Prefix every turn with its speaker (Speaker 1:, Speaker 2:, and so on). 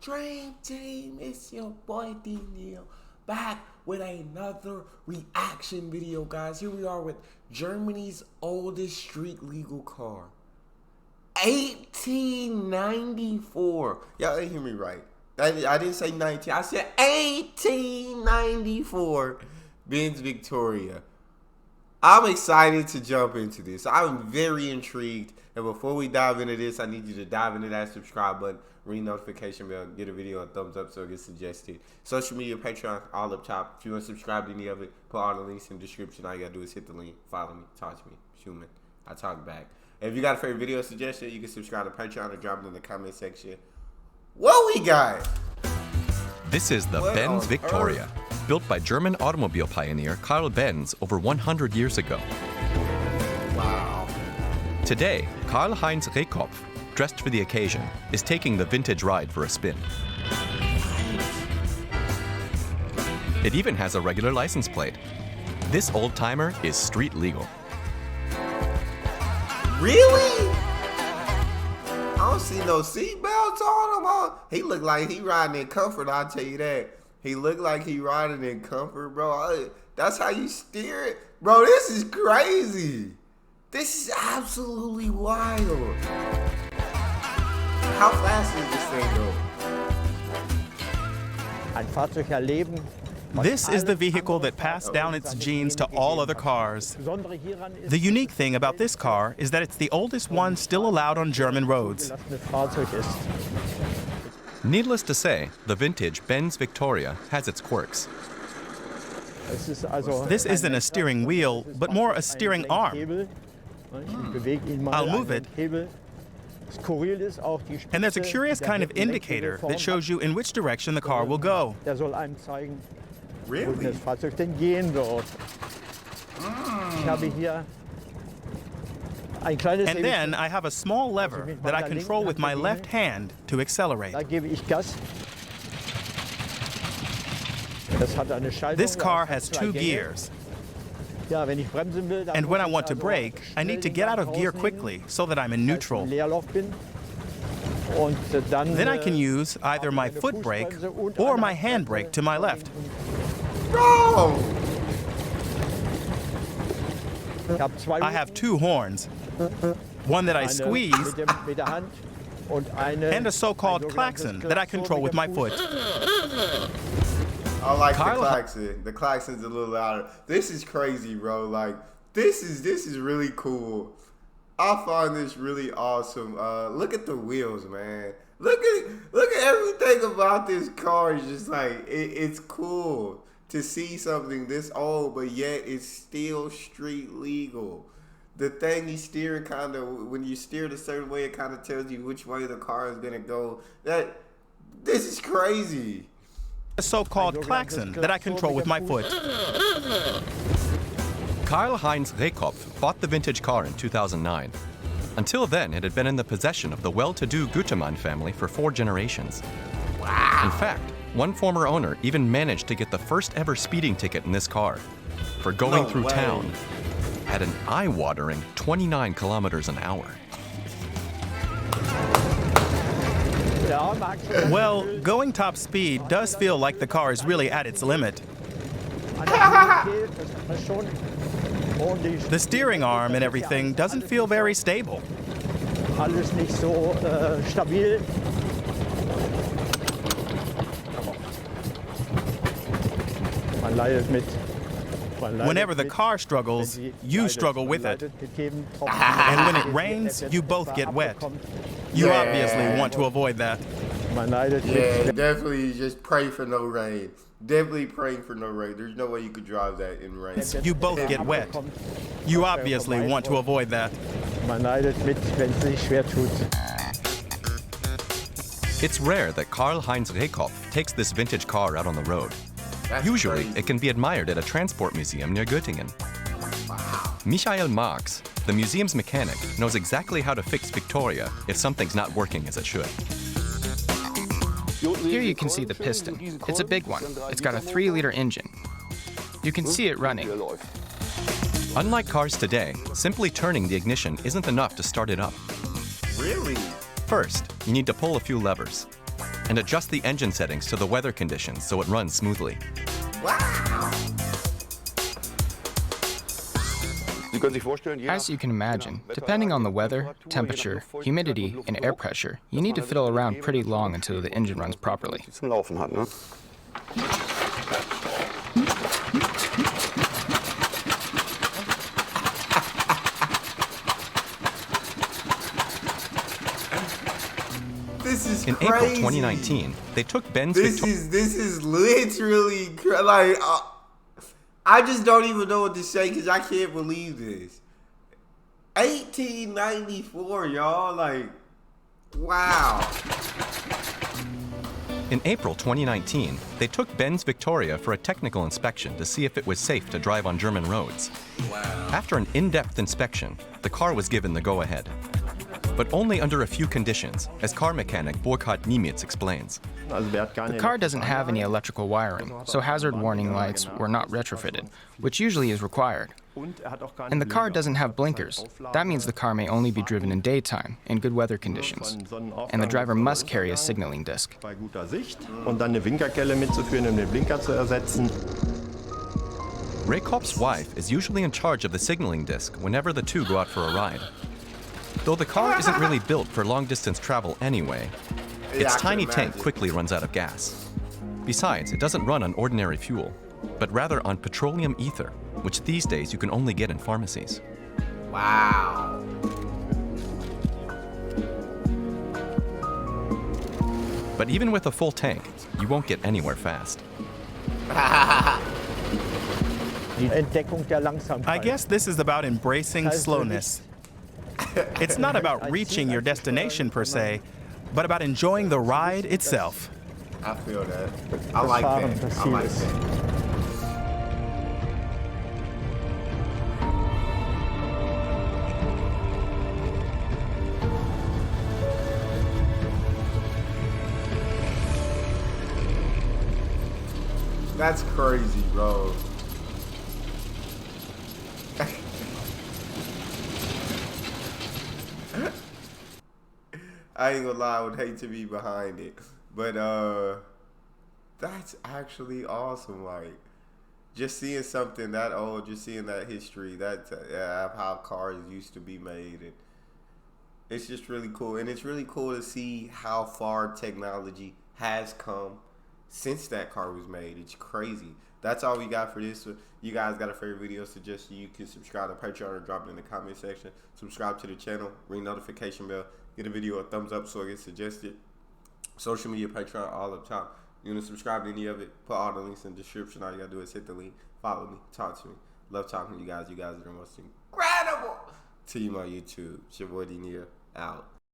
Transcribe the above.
Speaker 1: Dream Team, it's your boy Neal, back with another reaction video, guys. Here we are with Germany's oldest street legal car. 1894. Y'all didn't hear me right. I didn't say 19. I said 1894 Benz Victoria. I'm excited to jump into this. I'm very intrigued. And before we dive into this, I need you to dive into that subscribe button, ring notification bell, get a video a thumbs up so it gets suggested. Social media, Patreon, all up top. If you want to subscribe to any of it, put all the links in the description. All you gotta do is hit the link, follow me, talk to me, human. I talk back. And if you got a favorite video suggestion, you can subscribe to Patreon or drop it in the comment section. What we got?
Speaker 2: This is the Benz Victoria, built by German automobile pioneer Karl Benz over 100 years ago.
Speaker 1: Wow.
Speaker 2: Today, Karl-Heinz Rehkopf, dressed for the occasion, is taking the vintage ride for a spin. It even has a regular license plate. This old-timer is street legal.
Speaker 1: Really? I don't see no seatbelts on him. He look like he riding in comfort, I'll tell you that. He look like he riding in comfort, bro. That's how you steer it? Bro, this is crazy. This is absolutely wild. How fast is this thing go?
Speaker 3: Ein Fahrzeug erleben.
Speaker 4: This is the vehicle that passed down its genes to all other cars. The unique thing about this car is that it's the oldest one still allowed on German roads.
Speaker 2: Needless to say, the vintage Benz Victoria has its quirks.
Speaker 4: This isn't a steering wheel, but more a steering arm. I'll move it. And there's a curious kind of indicator that shows you in which direction the car will go.
Speaker 1: Really?
Speaker 4: And then I have a small lever that I control with my left hand to accelerate. This car has 2 gears. And when I want to brake, I need to get out of gear quickly so that I'm in neutral. Then I can use either my foot brake or my hand brake to my left.
Speaker 1: Bro!
Speaker 4: I have 2 horns, one that I squeeze, and a so-called klaxon that I control with my foot.
Speaker 1: I like the klaxon. The klaxon's a little louder. This is crazy, bro. Like, this is really cool. I find this really awesome. Look at the wheels, man. Look at everything about this car. Is just like it's cool to see something this old, but yet it's still street legal. The thing you steering kind of, when you steer it a certain way, it kind of tells you which way the car is gonna go. This is crazy.
Speaker 4: A so-called klaxon that I control with my foot.
Speaker 2: Karl-Heinz Rehkopf bought the vintage car in 2009. Until then, it had been in the possession of the well-to-do Gutemann family for 4 generations.
Speaker 1: Wow.
Speaker 2: In fact, one former owner even managed to get the first ever speeding ticket in this car for going through town at an eye-watering 29 kilometers an hour.
Speaker 4: Well, going top speed does feel like the car is really at its limit. The steering arm and everything doesn't feel very stable. Whenever the car struggles, you struggle with it. And when it rains, you both get wet. You obviously want to avoid that.
Speaker 1: Yeah, definitely just pray for no rain. Definitely praying for no rain. There's no way you could drive that in rain.
Speaker 4: You both get wet. You obviously want to avoid that.
Speaker 2: It's rare that Karl-Heinz Rehkopf takes this vintage car out on the road. Usually, it can be admired at a transport museum near Göttingen.
Speaker 1: Wow.
Speaker 2: Michael Marx, the museum's mechanic, knows exactly how to fix Victoria if something's not working as it should.
Speaker 5: Here you can see the piston. It's a big one. It's got a 3-liter engine. You can see it running.
Speaker 2: Unlike cars today, simply turning the ignition isn't enough to start it up.
Speaker 1: Really?
Speaker 2: First, you need to pull a few levers. and adjust the engine settings to the weather conditions so it runs smoothly.
Speaker 1: Wow.
Speaker 5: As you can imagine, depending on the weather, temperature, humidity, and air pressure, you need to fiddle around pretty long until the engine runs properly.
Speaker 1: This is
Speaker 2: In
Speaker 1: crazy.
Speaker 2: April 2019, they took Benz
Speaker 1: This is literally like I just don't even know what to say because I can't believe this. 1894, y'all. Like, wow.
Speaker 2: In April 2019, they took Benz Victoria for a technical inspection to see if it was safe to drive on German roads.
Speaker 1: Wow.
Speaker 2: After an in-depth inspection, the car was given the go-ahead. But only under a few conditions, as car mechanic Burkhard Niemitz explains.
Speaker 5: The car doesn't have any electrical wiring, so hazard warning lights were not retrofitted, which usually is required. And the car doesn't have blinkers. That means the car may only be driven in daytime, in good weather conditions. And the driver must carry a signaling disc.
Speaker 2: Raykop's wife is usually in charge of the signaling disc whenever the two go out for a ride. Though the car isn't really built for long-distance travel anyway, its tiny tank quickly runs out of gas. Besides, it doesn't run on ordinary fuel, but rather on petroleum ether, which these days you can only get in pharmacies.
Speaker 1: Wow.
Speaker 2: But even with a full tank, you won't get anywhere fast.
Speaker 4: I guess this is about embracing slowness. It's not about reaching your destination per se, but about enjoying the ride itself.
Speaker 1: I feel that. I like that. I like that. That's crazy, bro. I ain't gonna lie, I would hate to be behind it. But that's actually awesome. Like, just seeing something that old, just seeing that history, that how cars used to be made, and it's just really cool. And it's really cool to see how far technology has come since that car was made. It's crazy. That's all we got for this. You guys got a favorite video suggestion, you can subscribe to Patreon or drop it in the comment section. Subscribe to the channel, ring notification bell, get a video a thumbs up so it gets suggested. Social media, Patreon, all up top. You want to subscribe to any of it, put all the links in the description. All you got to do is hit the link, follow me, talk to me. Love talking to you guys. You guys are the most incredible team on YouTube. It's your boy Neal, out.